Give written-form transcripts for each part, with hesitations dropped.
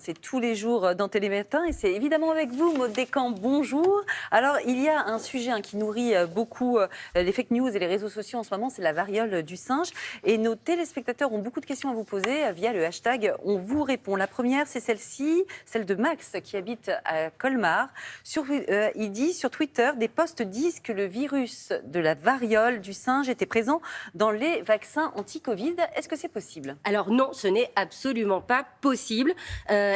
C'est tous les jours dans Télématin et c'est évidemment avec vous, Maud Descamps. Bonjour. Alors, il y a un sujet qui nourrit beaucoup les fake news et les réseaux sociaux en ce moment, c'est la variole du singe. Et nos téléspectateurs ont beaucoup de questions à vous poser via le hashtag On vous répond. La première, c'est celle-ci, celle de Max qui habite à Colmar. Il dit sur Twitter, des posts disent que le virus de la variole du singe était présent dans les vaccins anti-Covid. Est-ce que c'est possible ? Alors non, ce n'est absolument pas possible.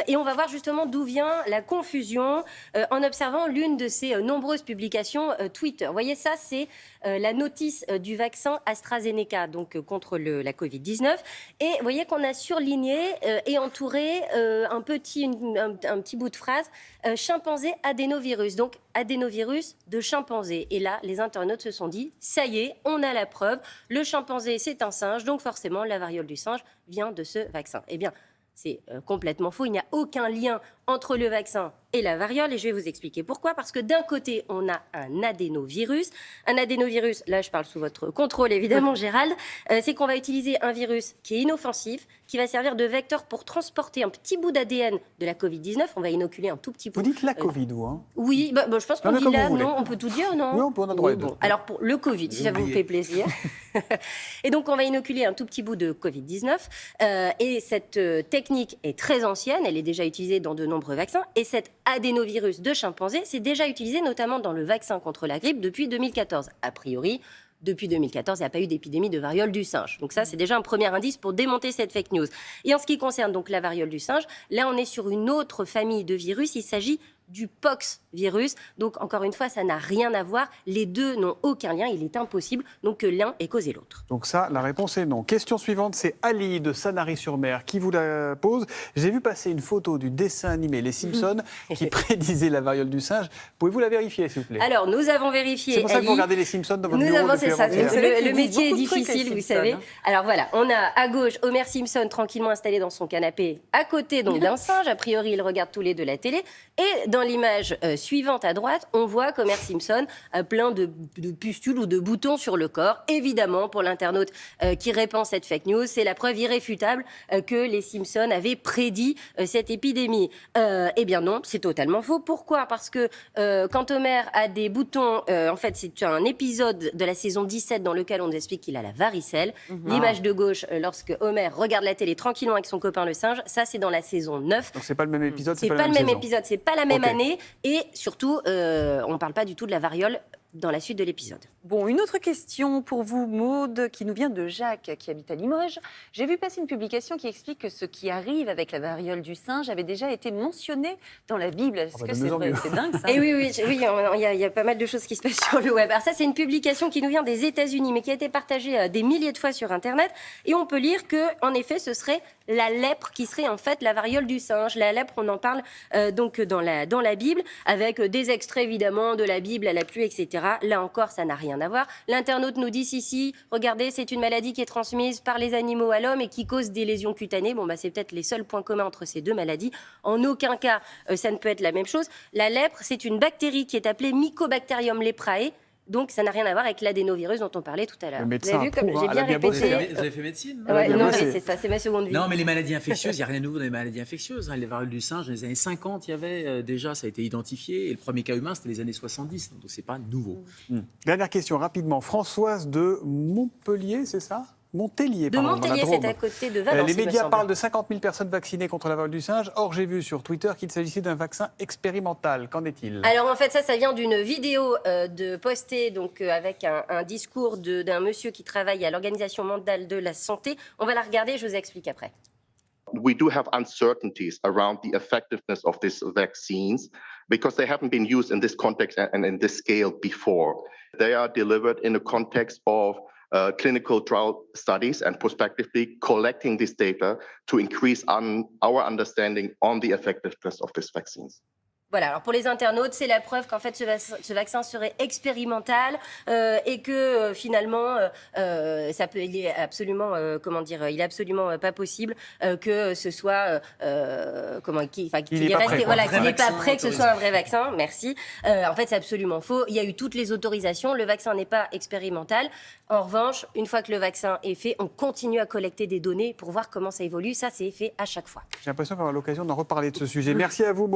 Et on va voir justement d'où vient la confusion en observant l'une de ces nombreuses publications Twitter. Vous voyez, ça, c'est la notice du vaccin AstraZeneca, donc contre la Covid-19. Et vous voyez qu'on a surligné et entouré un petit bout de phrase chimpanzé adénovirus. Donc adénovirus de chimpanzé. Et là, les internautes se sont dit, ça y est, on a la preuve. Le chimpanzé, c'est un singe, donc forcément, la variole du singe vient de ce vaccin. Eh bien, c'est complètement faux. Il n'y a aucun lien entre le vaccin et la variole. Et je vais vous expliquer pourquoi. Parce que d'un côté, on a un adénovirus. Un adénovirus, là, je parle sous votre contrôle, évidemment, Gérald. C'est qu'on va utiliser un virus qui est inoffensif, qui va servir de vecteur pour transporter un petit bout d'ADN de la Covid-19. On va inoculer un tout petit bout. Vous dites la Covid, ou hein? Oui, je pense qu'on dit là, non, on peut tout dire, non? Oui, on peut en droit. Bon. Alors, pour le Covid, si ça vous fait plaisir. Et donc, on va inoculer un tout petit bout de Covid-19. Et cette technique est très ancienne. Elle est déjà utilisée dans de nombreux vaccins. Et cet adénovirus de chimpanzé, c'est déjà utilisé notamment dans le vaccin contre la grippe depuis 2014. A priori, depuis 2014, il n'y a pas eu d'épidémie de variole du singe. Donc ça, c'est déjà un premier indice pour démonter cette fake news. Et en ce qui concerne donc la variole du singe, là, on est sur une autre famille de virus. Il s'agit du pox virus. Donc, encore une fois, ça n'a rien à voir. Les deux n'ont aucun lien. Il est impossible donc que l'un ait causé l'autre. Donc ça, la réponse est non. Question suivante, c'est Ali de Sanary-sur-Mer qui vous la pose. J'ai vu passer une photo du dessin animé Les Simpsons qui prédisait la variole du singe. Pouvez-vous la vérifier, s'il vous plaît? Alors, nous avons vérifié. C'est pour ça que Ali. vous regardez Les Simpsons dans votre Nous bureau avons, depuis c'est ça. avant-hier. Le métier est difficile, vous savez. Alors voilà, on a à gauche Homer Simpson tranquillement installé dans son canapé, à côté donc d'un singe. A priori, ils regardent tous les deux la télé. Et dans l'image suivante à droite, on voit qu'Homer Simpson a plein de pustules ou de boutons sur le corps. Évidemment, pour l'internaute qui répand cette fake news, c'est la preuve irréfutable que les Simpsons avaient prédit cette épidémie. Eh bien non, c'est totalement faux. Pourquoi ? Parce que quand Homer a des boutons, en fait, c'est un épisode de la saison 17 dans lequel on nous explique qu'il a la varicelle. L'image de gauche, lorsque Homer regarde la télé tranquillement avec son copain le singe, ça c'est dans la saison 9. Donc c'est pas le même épisode, C'est pas le même épisode, c'est pas la même Ok. année. Et surtout, on ne parle pas du tout de la variole dans la suite de l'épisode. Bon, une autre question pour vous, Maud, qui nous vient de Jacques, qui habite à Limoges. J'ai vu passer une publication qui explique que ce qui arrive avec la variole du singe avait déjà été mentionné dans la Bible. Est-ce que c'est vrai ? C'est dingue, ça. Et oui, il y a pas mal de choses qui se passent sur le web. Alors ça, c'est une publication qui nous vient des États-Unis, mais qui a été partagée des milliers de fois sur Internet. Et on peut lire que, en effet, ce serait la lèpre qui serait en fait la variole du singe. La lèpre, on en parle donc dans la Bible, avec des extraits évidemment de la Bible à la pluie, etc. Là encore, ça n'a rien à voir. L'internaute nous dit si, regardez, c'est une maladie qui est transmise par les animaux à l'homme et qui cause des lésions cutanées. Bon, c'est peut-être les seuls points communs entre ces deux maladies. En aucun cas, ça ne peut être la même chose. La lèpre, c'est une bactérie qui est appelée Mycobacterium leprae. Donc, ça n'a rien à voir avec l'adénovirus dont on parlait tout à l'heure. Le Vous médecin avez vu comme approuve, j'ai hein, bien elle a bien répété. bossé, Vous avez fait médecine, non? Ouais, bien non, bossé. mais c'est ça, c'est ma seconde vie. Non, mais les maladies infectieuses, il n'y a rien de nouveau dans les maladies infectieuses. Les variole du singe, dans les années 50, il y avait déjà, ça a été identifié. Et le premier cas humain, c'était les années 70. Donc, ce n'est pas nouveau. Dernière question, rapidement. Françoise de Montpellier, c'est ça? Montpellier, De pardon, dans la Montpellier, Drôme. c'est à côté de Valence. Les il me médias semble. parlent de 50 000 personnes vaccinées contre la variole du singe. Or, j'ai vu sur Twitter qu'il s'agissait d'un vaccin expérimental. Qu'en est-il? Alors en fait, ça vient d'une vidéo de postée donc avec un discours d'un monsieur qui travaille à l'Organisation mondiale de la santé. On va la regarder, je vous explique après. We do have uncertainties around the effectiveness of these vaccines because they haven't been used in this context and in this scale before. They are delivered in a context of clinical trial studies and prospectively collecting this data to increase our understanding on the effectiveness of these vaccines. Voilà, alors pour les internautes, c'est la preuve qu'en fait ce vaccin serait expérimental et que finalement il est absolument il est absolument pas possible que ce soit qu'il n'est pas prêt que ce soit un vrai vaccin. Merci. En fait, c'est absolument faux. Il y a eu toutes les autorisations. Le vaccin n'est pas expérimental. En revanche, une fois que le vaccin est fait, on continue à collecter des données pour voir comment ça évolue. Ça, c'est fait à chaque fois. J'ai l'impression qu'on va avoir l'occasion d'en reparler de ce sujet. Merci à vous.